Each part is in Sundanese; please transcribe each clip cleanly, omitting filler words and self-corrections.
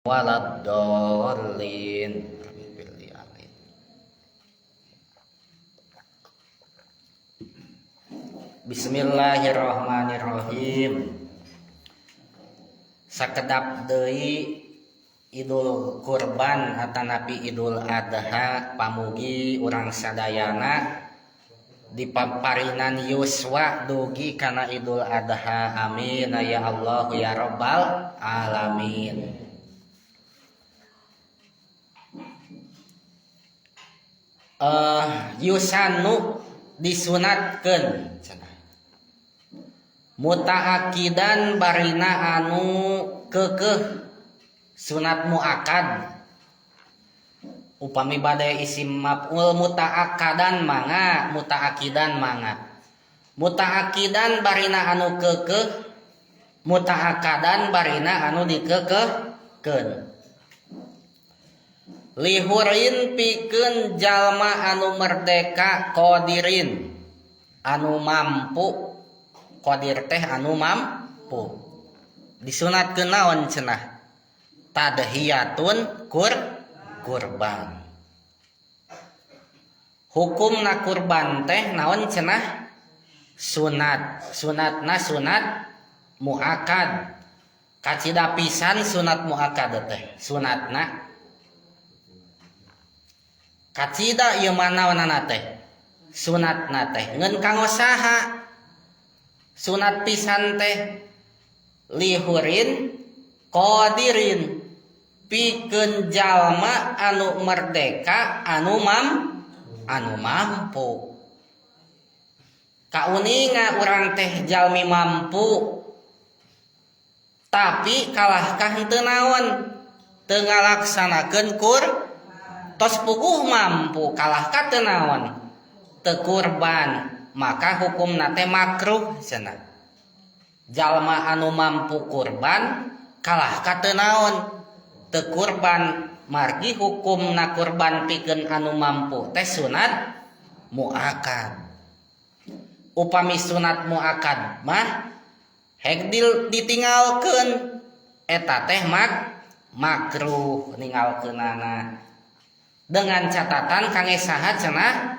Waladdallin. Bismillahirrahmanirrahim. Sakedap deui Idul Kurban atanapi Idul Adha pamugi urang sadayana dipaparinan yuswa dugi kana Idul Adha. Amin ya Allah ya rabbal alamin. Yusanu disunatkeun mutaakidan barina anu keukeuh sunat muakad. Upami bade isim maf'ul mutaakadan mangga mutaakidan mangga. Mutaakidan barina anu keukeuh, mutaakadan barina anu dikeukeuhkeun. Lihurin pikeun jalma anu merdeka qadirin anu mampu. Qadir teh anu mampu. Disunatkeun naon cenah? Tadhiyatun kurban. Hukumna kurban teh naon cenah? Sunat. Sunatna sunat muakad. Kacida pisan sunat muakad teh. Sunatna kacida ieu manaonana teh? Sunatna teh ngeun kanggo saha? Sunat pisan teh lihurin qadirin pikeun jalma anu merdeka anu mampu. Kauninga urang teh jalmi mampu tapi kalahkah henteu naon? Teu ngalaksanakeun tos puguh mampu kalahkah teu naon? Teu kurban, maka hukumna teh makruh cenah. Jalma anu mampu kurban kalahkah teu naon? Teu kurban, margi hukumna kurban pikeun anu mampu teh sunat muakad. Upami sunat muakad mah hek ditinggalkeun eta teh makruh ninggalkeunana. Dengan catatan kange saha cenah?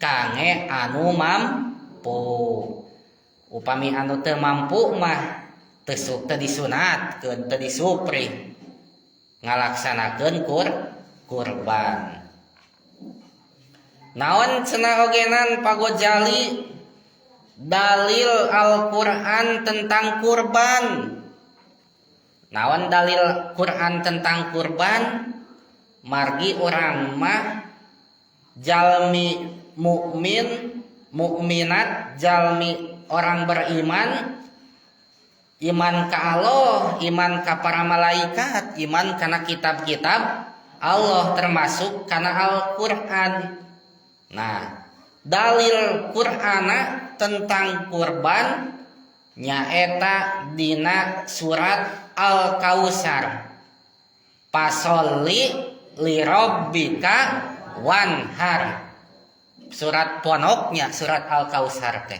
Kange anu mampu. Upami anu teu mampu mah teu disunatkeun, teu disupri ngalaksanakeun kurban. Naon cenah ogenan pagojali dalil Al-Qur'an tentang kurban? Naon dalil Quran tentang kurban? Margi orang mah jalmi mukmin, mukminat, jalmi orang beriman, iman ka Allah, iman ka para malaikat, iman kana kitab-kitab Allah termasuk kana Al-Qur'an. Nah, dalil Qur'ana tentang kurban nyaeta dina surat Al-Kautsar. Pasolli lirabbika wanhar. Surat ponoknya surat Al-Kautsar teh.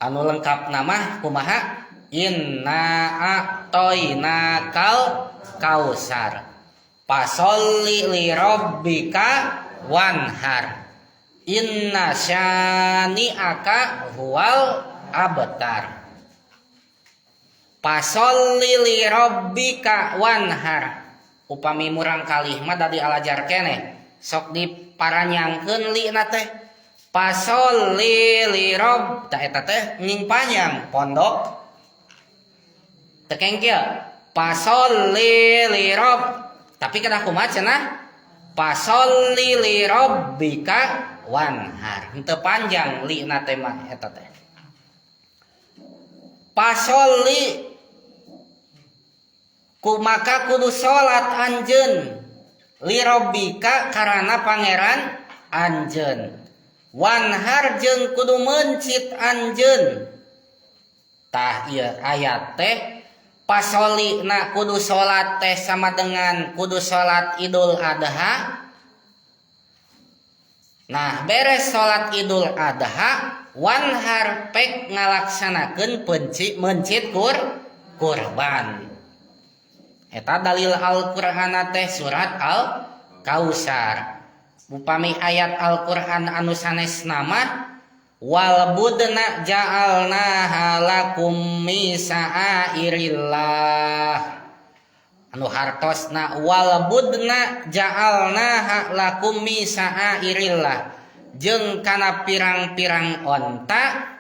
Anu lengkap nama kumaha? Inna a'toinakal kautsar. Pasolli lirabbika wanhar. Inna syani'aka huwal abtar. Pasolli lirabbika wanhar. Upami murang kalih mah dari alajar keneh sok diparanyangkeun li na teh pasolli lirabb tah eta teh nying panjang pondok tekeng kieu pasolli lirabb tapi kana kumaha cenah pasolli lirabbika wanhar henteu panjang li na teh mah eta teh pasolli maka kudu salat anjeun lirabbika karana pangeran anjeun wanhar jeung kudu mencit anjeun. Tah ieu ayat teh pasolina kudu salat teh sama dengan kudu salat Idul Adha. Nah beres salat Idul Adha wanhar pek ngalaksanakeun mencit kurban. Eta dalil Al-Qur'an teh surat Al-Kausar. Upami ayat Al-Qur'an anu sanesna mah wal budna ja'alnaha lakum misa'airillah. Anu hartosna wal budna ja'alnaha lakum misa'airillah. Jeung kana pirang-pirang onta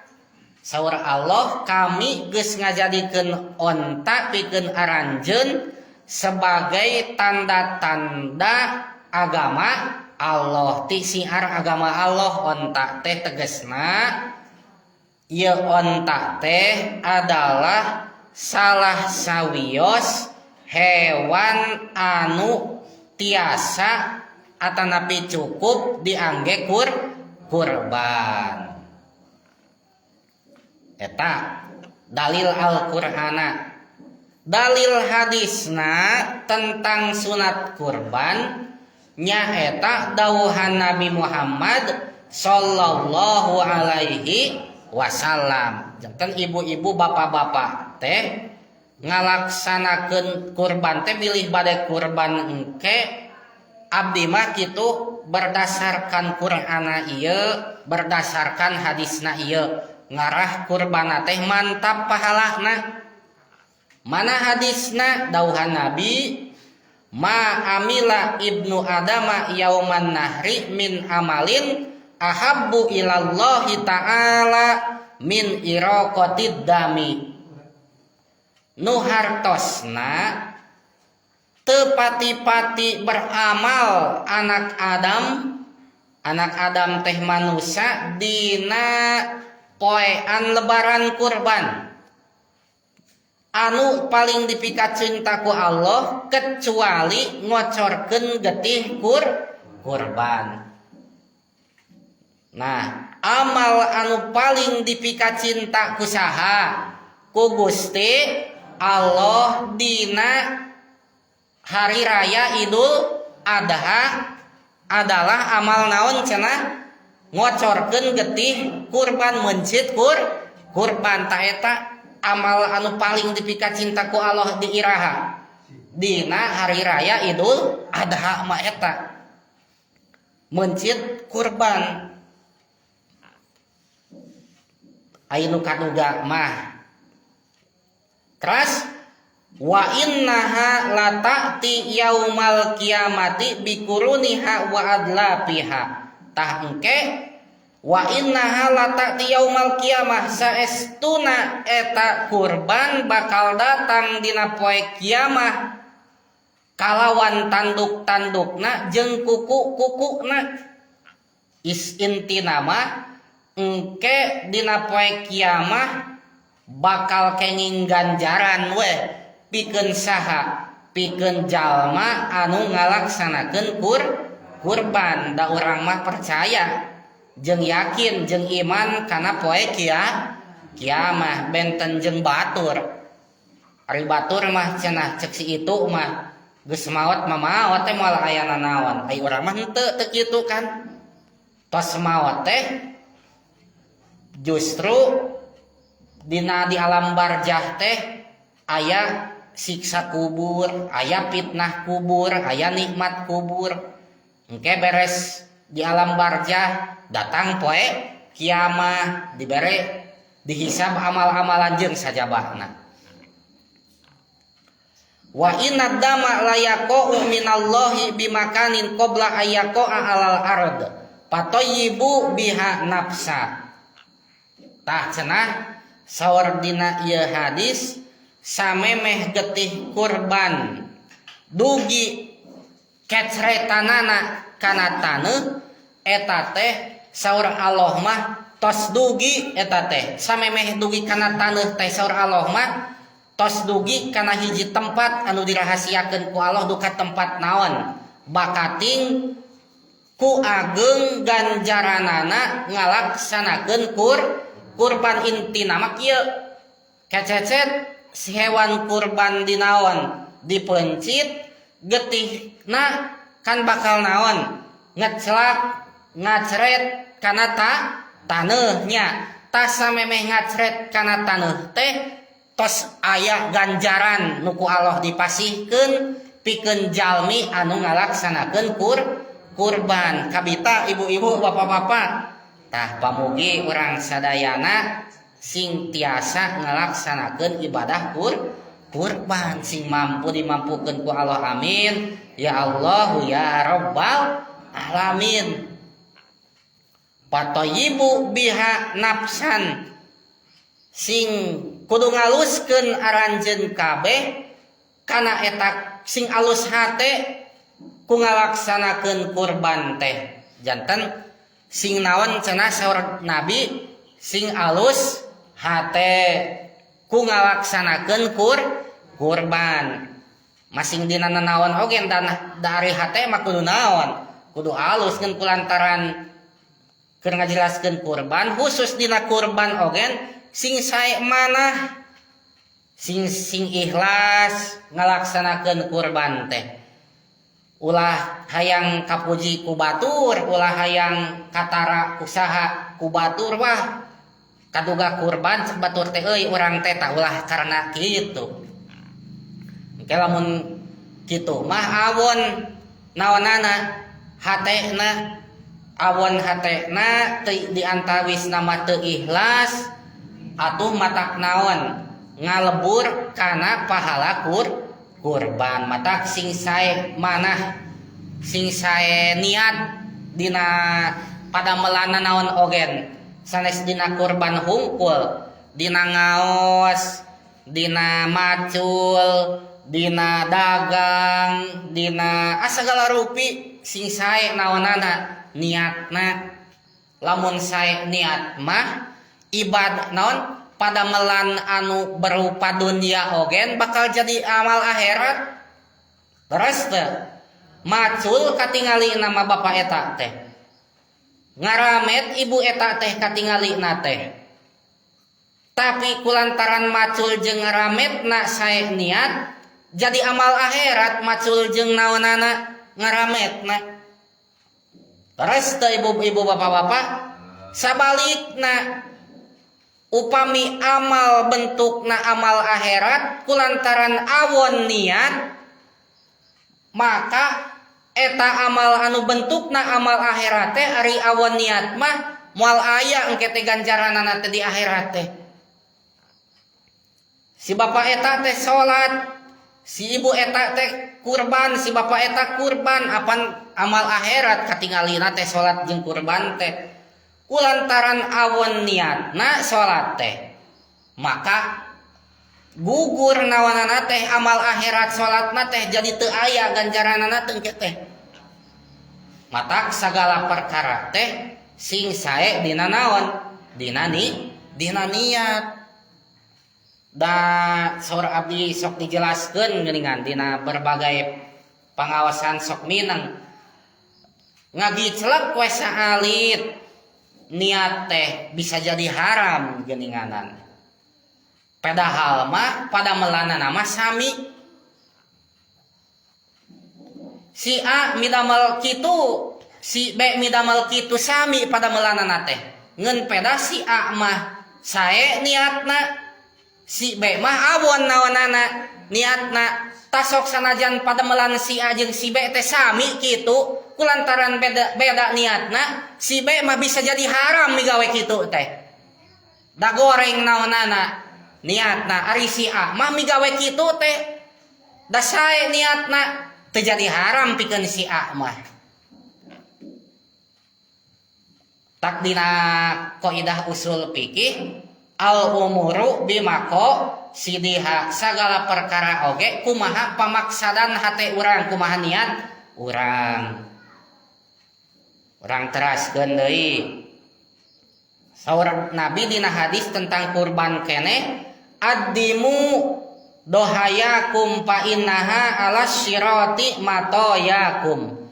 saur Allah kami geus ngajadikeun onta pikeun aranjeun sebagai tanda-tanda agama Allah. Ti siar agama Allah onta teh tegasna ieu onta teh adalah salah sawios hewan anu tiasa atanapi cukup diangge kurban. Eta dalil Al-Qur'ana. Dalil hadisna tentang sunat kurban nyaeta dawuhan Nabi Muhammad sallallahu alaihi wasallam. Janten ibu-ibu bapak-bapak teh ngalaksanakeun kurban teh bilih bade kurban engke abdi mah kitu berdasarkan Qur'ana ieu berdasarkan hadisna ieu ngarah kurban teh mantap pahalana. Mana hadisna dawuhan Nabi ma amila ibnu adama yauman nahri min amalin ahabbu ilallahi ta'ala min iraqatid dami. Nu hartosna teu pati-pati beramal anak Adam teh manusia dina poean lebaran kurban anu paling dipikaceun ku Allah kecuali ngocorkeun getih kurban. Nah, amal anu paling dipikaceun ku saha? Ku Gusti Allah dina hari raya Idul Adha adalah amal naon cenah? Ngocorkeun getih kurban mencit kurban ta eta amal anu paling dipikaceun ku Allah di iraha dina hari raya Idul Adha mah eta mencit kurban. Anu kaduga mah teras wa innaha lata'ti yaumal kiamati bikuruniha wa adlapiha. Tah engke wa innaha lata'ti yaumal kiamah saestuna eta kurban bakal datang dina poe kiamah kalawan tanduk-tandukna jeung kuku-kukuna. Intina mah engke dina poe kiamah bakal kenging ganjaran we pikeun saha? Pikeun jalma anu ngalaksanakeun kurban. Da urang mah percaya jeung yakin jeung iman kana poe kiamah benten jeung batur. Ari batur mah cenah cek si itu mah geus maot mah maot teh moal aya nanaon. Ai urang mah henteu teu kitu kan. Tos maot teh justru dina di alam barzah teh aya siksa kubur, aya fitnah kubur, aya nikmat kubur. Engke beres di alam barzah datang poe kiamah dibere dihisab amal-amalan jeung sajabahna. Wa inna dama la yaqa'u minallahi bimakanin qabla ayyaqa'a 'alal ard fatayyibu biha nafsa. Tah cenah saur dina ieu hadis samemeh getih kurban dugi kecretanana kana taneuh eta teh saur Allah mah tos dugi eta teh samemeh dugi kana taneuh teh saur Allah mah tos dugi kana hiji tempat anu dirahasiakeun ku Allah duka tempat naon bakating ku ageung ganjaranana ngalaksanakeun kurban. Intina mah kieu kececet si hewan kurban dinaon dipencit getihna kan bakal naon ngeclak ngacret kana taneuhnya tas samemeh ngacret kana taneuh teh tos aya ganjaran nuku Allah dipasihkeun pikeun jalmi anu ngalaksanakeun kurban. Kabita ibu-ibu bapak-bapak, tah pamugi urang sadayana sing tiasa ngalaksanakeun ibadah kurban, sing mampu dimampukeun ku Allah, amin ya Allah ya rabbal alamin. Patoyibu biha nafsan, sing kudu ngaluskeun aranjeun kabeh kana eta sing alus hate ku ngalaksanakeun kurban teh. Janten sing naon cenah saur Nabi, sing alus hate ku ngalaksanakeun kurban. Masing dina naon oge dari hate mah kudu naon, kudu alus ngan kulantaran keur ngajelaskeun kurban. Khusus dina kurban ogen sing sae manah, sing ikhlas ngalaksanakeun kurban teh. Ulah hayang kapuji ku batur, ulah hayang katara usaha ku batur, wah kaduga kurban cek batur teh euy urang teh tah ulah karena kitu. Engke lamun kitu mah awon naonana hatena, awon hatena teu diantawis nama teu ikhlas, atuh matak naon ngalebur kana pahala kurban. Matak sing sae manah, sing sae niat dina padamelana naon ogen, sanes dina kurban hungkul, dina ngaos, dina macul, dina dagang, dina segala rupi sing sae naonana niatna. Lamun sae niat mah ibadah naon padamelan anu berupa dunia ogen bakal jadi amal akhirat. Terus teh macul katingali nama bapak eta teh, ngaramet ibu eta teh katingali na teh, tapi kulantaran macul jeung ngaramet na sae niat jadi amal akhirat macul jeung naonana ngaramet na. Terus teh ibu-ibu bapak-bapak, sabalikna upami amal bentukna amal akhirat kulantaran awon niat, maka eta amal anu bentukna amal akhirat teh ari awon niat mah moal aya engke teh ganjaranana teh di akhirat teh. Si bapak eta teh salat, si ibu eta teh kurban, si bapak eta kurban, apan amal akhirat katingalina teh salat jeung kurban teh. Kulantaran awon niatna salat teh, maka gugur nawanana teh amal akhirat salatna teh jadi teu aya ganjaranana teh teh. Matak sagala perkara teh sing sae dina naon, dina niat. Da saur abdi sok dijelaskeun geuningan dina berbagai pangawasan sok mineng. Ngagiclek we saalit niat teh bisa jadi haram geuninganan. Padahal mah padamelanna mah sami. Si A midamel kitu, si B midamel kitu sami padamelanna teh. Ngeun peda si A mah sae niatna, si B mah awon naonana niatna. Tasok sanajan padamelan si A jeung si B teh sami kitu, kulantaran beda niatna, si B mah bisa jadi haram migawe kitu teh. Da goreng naonana niatna ari si A mah migawe kitu teh da sae niatna teu jadi haram pikeun si A mah. Tak dina qaidah usul fikih al umuru bimako sidiha, sagala perkara oge kumaha pamaksadan hate urang, kumaha niat urang. Urang teraskeun deui saur Nabi dina hadis tentang kurban keneh, addimu dohayakum fa innaha alas sirati matoyakum.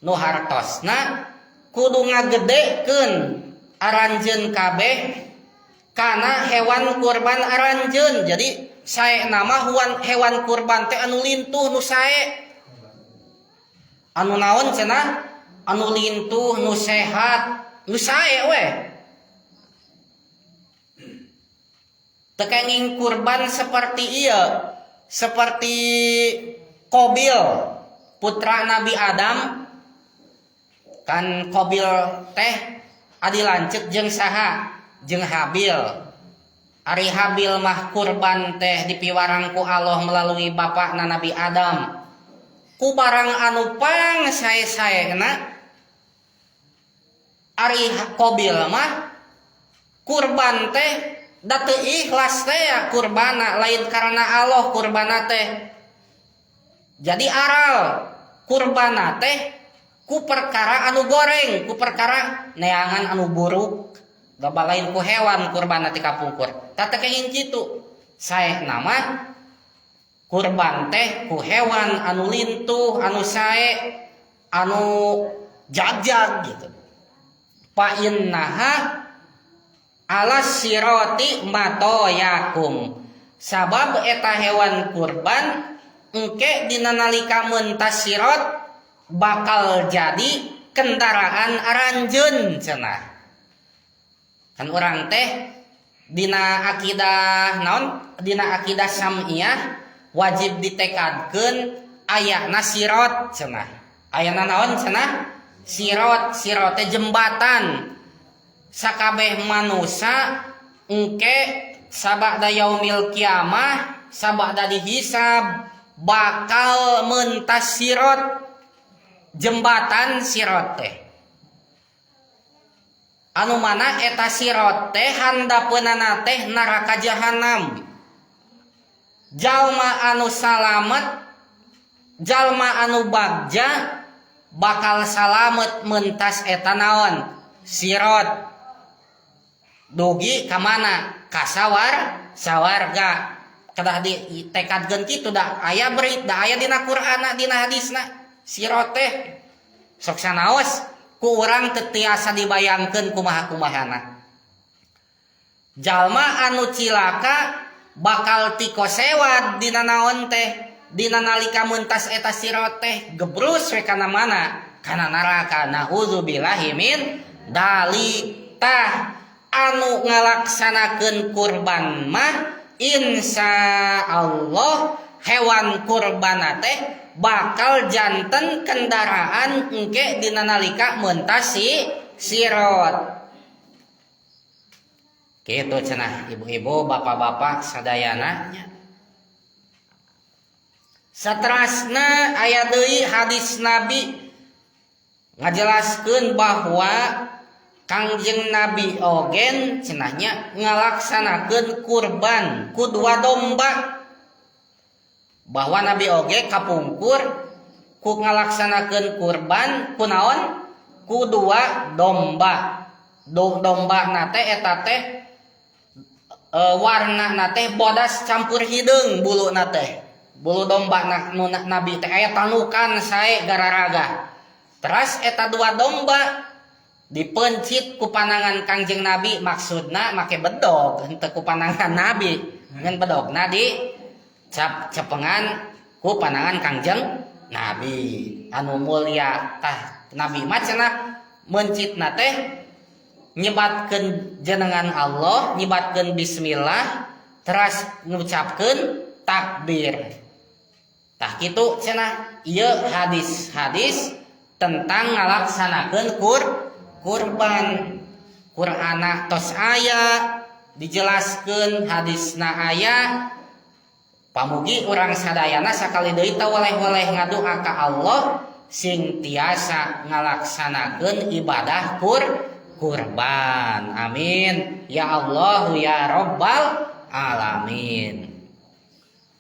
Nu hartosna kudu ngagedekeun aranjeun kabeh kana hewan kurban aranjeun. Jadi sae nama hewan kurban teh anu lintuh nu sae, anu naon cenah, anu lintuh nu sehat nu sae we. tekenging kurban seperti iya, seperti Qabil putra Nabi Adam. Kan Qabil teh adi lanceuk jeung saha? Jeung Habil. Ari Habil mah kurban teh dipiwarang ku Allah melalui bapakna Nabi Adam. Ku barang anu pang sae-saena ari Qabil mah kurban teh da teu ikhlas teh ya kurbana, lain karena Allah kurbana teh. Jadi aral kurbana teh ku perkara anu goreng, ku perkara neangan anu buruk. Loba lain ku hewan kurbana ti kapungkur. Tata kenging kitu. Sae nama kurban teh ku hewan anu lintuh, anu sae, anu jagjag gitu. Fa innaha ala sirati matoyakum. Sabab eta hewan kurban engke dina nalika mentas sirat bakal jadi kendaraan aranjeun cenah. Kan urang teh dina akidah naon? Dina akidah sam'iyah wajib ditekadkeun ayana sirat cenah. Ayana naon cenah? Sirat, sirat teh jembatan. Sakabeh manusia engke sabada yaumil kiamah, sabada dihisab bakal mentas sirat, jembatan sirat teh. Anu mana eta sirat teh handapeunana teh neraka jahanam. Jalma anu salamet, jalma anu bagja bakal salamet mentas eta naon? Sirat. Dugi ka mana? Ka sawarga. Kedah ditekadkeun kitu da aya berit, da aya dina Qur'an, dina hadisna. Sirat teh sok sanaos ku urang teu tiasa dibayangkeun kumaha-kumahana. Jalma anu cilaka bakal tikosewat dina naon teh? Dina nalika mentas eta sirat teh gebrus we kana mana? Kana neraka. Nauzubillahi min dalik. Anu ngalaksanakeun kurban mah insyaallah hewan kurban teh bakal janten kendaraan engke dina nalika mentas sirat. Kitu cenah ibu-ibu, bapak-bapak sadayana. Saterasna aya deui hadis Nabi ngajelaskeun bahwa Kangjeng Nabi ogen cenahnya ngalaksanakeun kurban ku 2 domba. Bahwa Nabi oge kapungkur ku ngalaksanakeun kurban ku naon? Ku 2 domba. Domba nate eta teh warna nate bodas campur hideung bulu nate. Bulu domba Nabi teh aya tanukan sae gararaga. Teras eta 2 domba dipencit ku panangan Kangjeng Nabi, maksudna make bedog henteu ku panangan Nabi, ngan bedogna di cepengan ku panangan Kangjeng Nabi anu mulia. Tah Nabi mah cenah mencitna teh nyebatkeun jenengan Allah, nyebatkeun bismillah, teras ngucapkeun takbir. Tah kitu cenah ieu hadis-hadis tentang ngalaksanakeun kurban. Qur'ana tos aya dijelaskeun, hadisna aya. Pamugi urang sadayana sakali deui teu waleh-waleh ngadoa ka Allah sing tiasa ngalaksanakeun ibadah kurban. Amin ya Allah ya Rabbal alamin.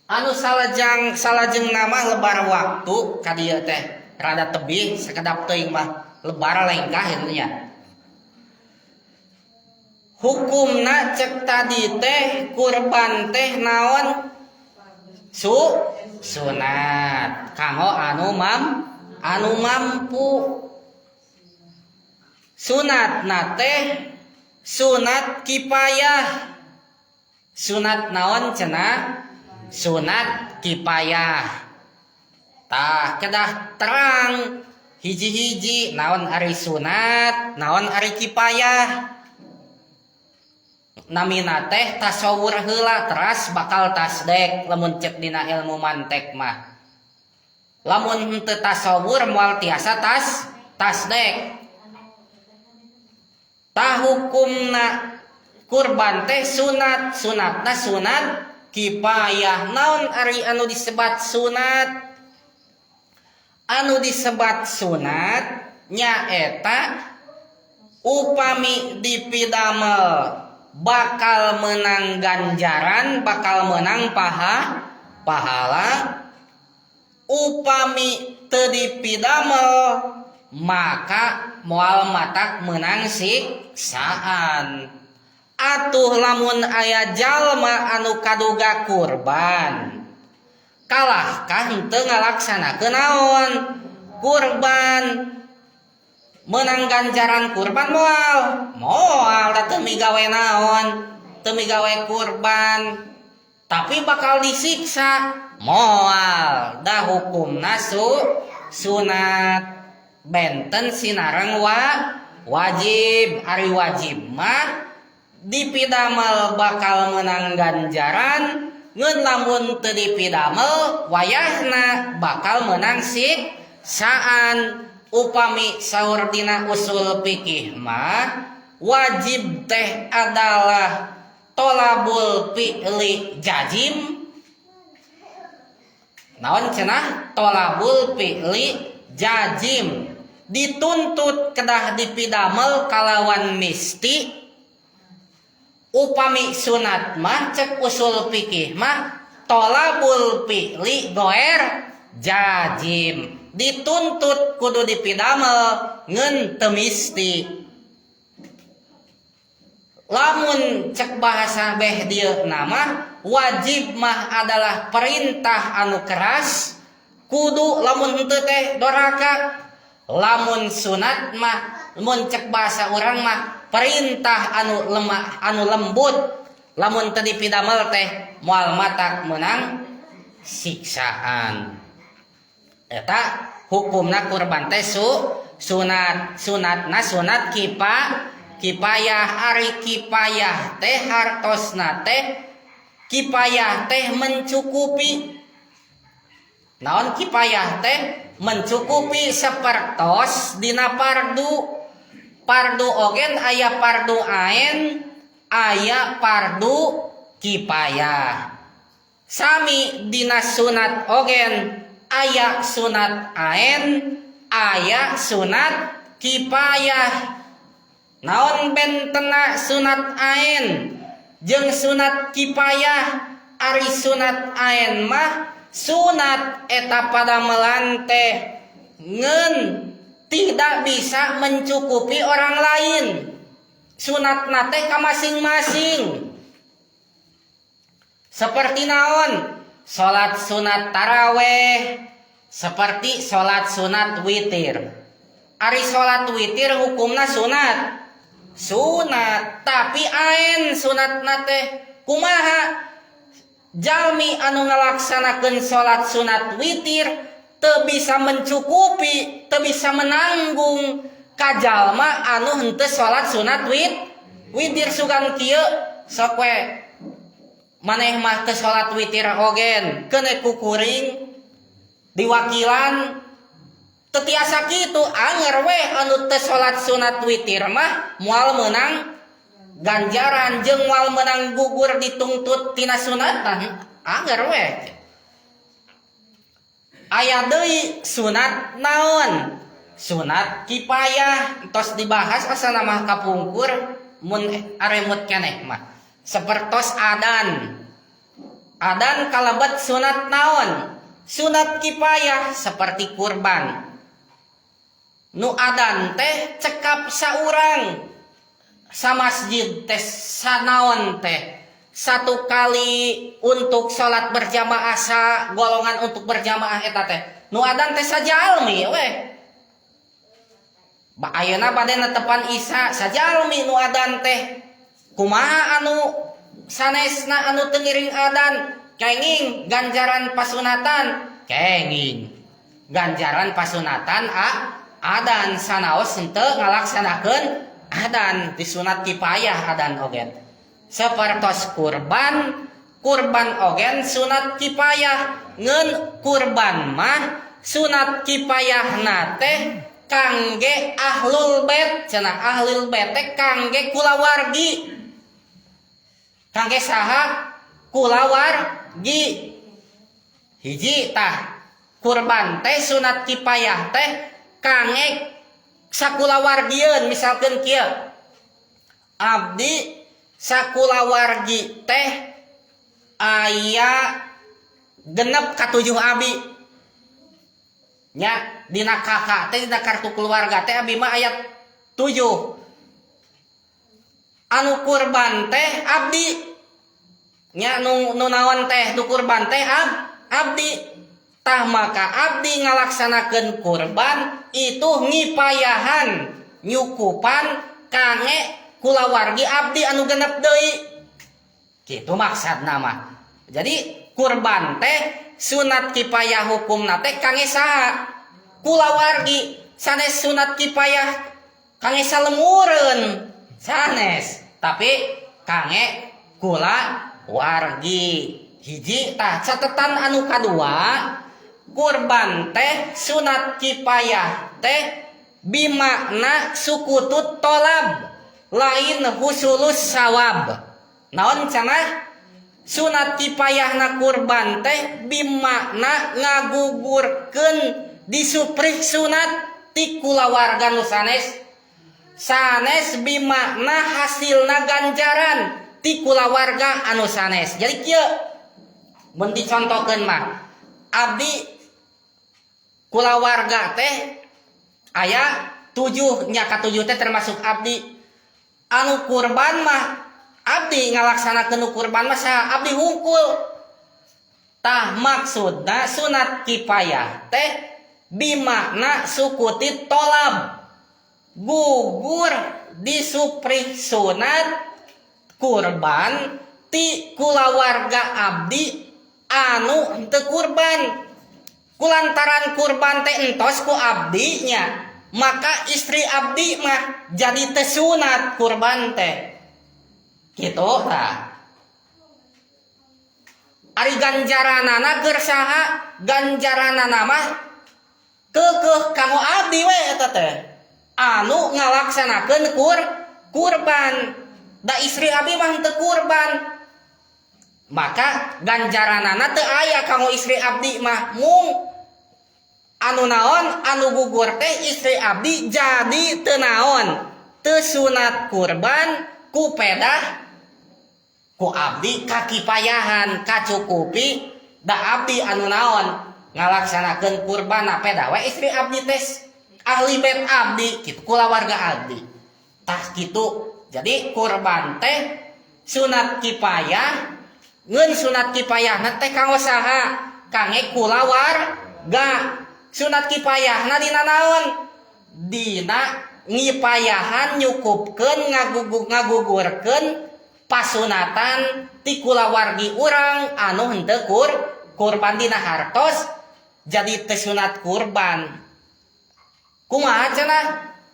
Anu salajeng nama lebar waktu ka dieu teh rada tebih sakedap teuing mah lebar lengkah nya. Hukumna cek tadi teh kurban teh naon? Sunat kanggo anu mampu. Sunat teh sunat kipayah. Sunat naon cenah? Sunat kipayah. Tah kedah terang hiji-hiji naon ari sunat, naon ari kipayah. namina teh tasawur heula teras bakal tasdek lamun cek dina ilmu mantek mah. Lamun henteu tasawur moal tiasa tasdek. Tah hukumna kurban teh sunatna sunat kifayah. Naon ari anu disebat sunat? Anu disebat sunat nyaeta upami dipidamel bakal menang ganjaran, bakal menang pahala. Upami teu dipidamel maka moal matak menang siksaan. Atuh lamun aya jalma anu kaduga kurban, kalahkah henteu ngalaksanakeun naon? Kurban. Menang ganjaran kurban moal da teu migawe naon, teu migawe kurban, tapi bakal disiksa moal. Da hukumna sunat benten sinareng wajib. Ari wajib mah dipidamel bakal menang ganjaran, ngeun lamun teu dipidamel wayahna bakal menang siksaan. Upami saur dina usul fikih mah wajib teh adalah tolabul fi'li jazim. Naon cenah? Tolabul fi'li jazim. Dituntut kedah dipidamel kalawan misti. Upami sunat mah cek usul fikih mah tolabul fi'li goer jazim. Dituntut kudu dipidamel ngeun teu misti. Lamun cek bahasa beh dieu nama wajib mah adalah perintah anu keras, kudu lamun henteu teh doraka. Lamun sunat mah mun cek bahasa urang mah perintah anu lemah anu lembut. Lamun teu dipidamel teh moal matak menang siksaan. Eta hukumna kurban teh sunat. Sunatna sunat kifayah. Ari kifayah teh hartosna teh kifayah teh mencukupi. Naon kifayah teh? Mencukupi sapertos dina fardu. Fardu ogen aya fardu ain, aya fardu kifayah. Sami dina sunat ogen aya sunat ain, aya sunat kifayah. Naon bentena sunat ain jeung sunat kifayah? Ari sunat ain mah sunat eta padamelan teh ngeun tidak bisa mencukupi orang lain. Sunatna teh ka masing-masing. Seperti naon? Salat sunat taraweh, seperti salat sunat witir. Ari salat witir hukumna sunat, tapi ain sunatna teh kumaha? Jalmi anu ngalaksanakeun salat sunat witir teu bisa mencukupi, teu bisa menanggung ka jalma anu henteu salat sunat witir sugan kieu sok we maneh mah teu salat witir ogen keuneu kukuring diwakilan teu tiasa kitu. Anger we anu teu salat sunat witir mah moal meunang ganjaran jeung moal meunang gugur dituntut tina sunatan. Anger we. Aya deui sunat naon? Sunat kifayah tos dibahas asana mah kapungkur mun aremut keneh mah. Sapertos adan. Adan kalabat sunat naon? Sunat kifayah seperti kurban. Nu adan teh cekap saurang. Sa masjid teh sanaon teh? Satu kali untuk sholat berjamaah sa golongan untuk berjamaah eta teh. Nu adan teh sajalmi we. Ba ayeuna bade netepan isya sajalmi nu adan teh. Kumaha anu sanesna anu teu ngiring adan? Kenging ganjaran pasunatan, kenging ganjaran pasunatan adan sanaos henteu ngalaksanakeun adan disunat kifayah adan ogen. sapertos kurban ogen sunat kipayah ngeun kurban mah sunat kipayah nate kangge ahlul bait cenah ahlul bait teh kangge kulawargi kangge saha kulawargi hiji tah kurban teh sunat kipayah teh kangge sakulawargieun misalkeun kieu abdi sakulawargi teh aya genep katujuh abdi nya dina kakak teh dina kartu keluarga teh abdi mah aya 7 anu kurban teh abdi nya nu naon teh nu kurban teh abdi tah maka abdi ngalaksanakeun kurban itu ngipayahan nyukupan kangge kulawargi abdi anu genep deui kitu maksudna mah. Jadi kurban teh sunat kipayah hukumna teh kangge saha kulawargi sanes sunat kipayah kangge salemureun sanes tapi kangge kulawargi hiji tah catetan anu kadua kurban teh sunat kipayah teh bimakna sukutut tolab lain husulus sawab naon cenah sunat kipayahna kurban teh bimakna ngagugurkeun disuprih sunat ti kulawarga nu sanes bimakna hasilna ganjaran ti kulawarga anu sanes. Jadi kieu mun dicontohkeun mah abdi kulawarga teh aya 7 nya ka 7 teh termasuk abdi anu kurban mah abdi ngalaksanakeun kurban mah saha abdi hungkul tah maksudna sunat kipayah teh bimakna sukutit tolab gugur disuprih sunat kurban ti kulawarga abdi anu henteu kurban kulantaran kurban teh entos ku abdi nya maka istri abdi mah jadi teu sunat kurban teh kitu tah ari ganjaranana keur saha ganjaranana mah keukeuh kanggo abdi we eta teh anu ngalaksanakeun kurban da istri abdi mah teu kurban maka ganjaranana teu aya kanggo istri abdi mah mung anu naon anu gugur teh istri abdi jadi teu naon teu sunat kurban ku pedah ku abdi kakipayahan kacukupi da abdi anu naon ngalaksanakeun kurban pedah we istri abdi teh ahli bait abdi kitu kulawarga abdi tah kitu. Jadi kurban teh sunat kipayah ngeun sunat kipayahna teh kanggo saha kangge kulawarga sunat kipayahna dina naon dina ngipayahan nyukupkeun ngagugurkeun pasunatan ti kulawargi urang anu henteu kurban dina hartos jadi teu sunat kurban kumaha cenah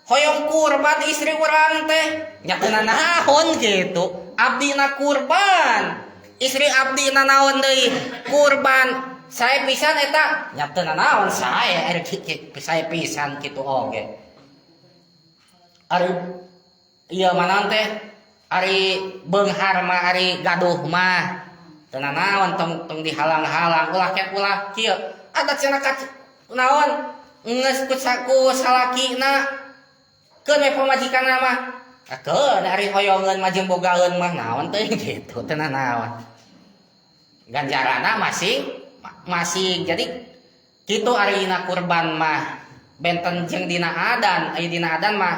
hoyong kurban istri urang teh nya teu naon kitu abdina kurban istri abdina naon deui kurban saya pisan eta nya teu naon saya saya pisan kitu oge ari ieu manaon teh ari beunghar mah ari gaduh mah teu naon tong dihalang-halang ulah kieu adat cenah naon geus ku salakina keun we pamajikanna mah keun ari hoyongeun mah jeung bogaeun mah naon teh kitu teu naon ganjarana masing jadi kitu ari dina kurban mah benten jeung dina adan aya dina adan mah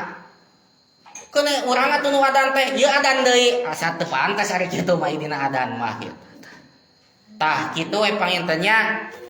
keun urang atuh nu adan teh ieu adan deui asa teu pantes ari kitu mah dina adan mah kitu tah kitu we pangintennya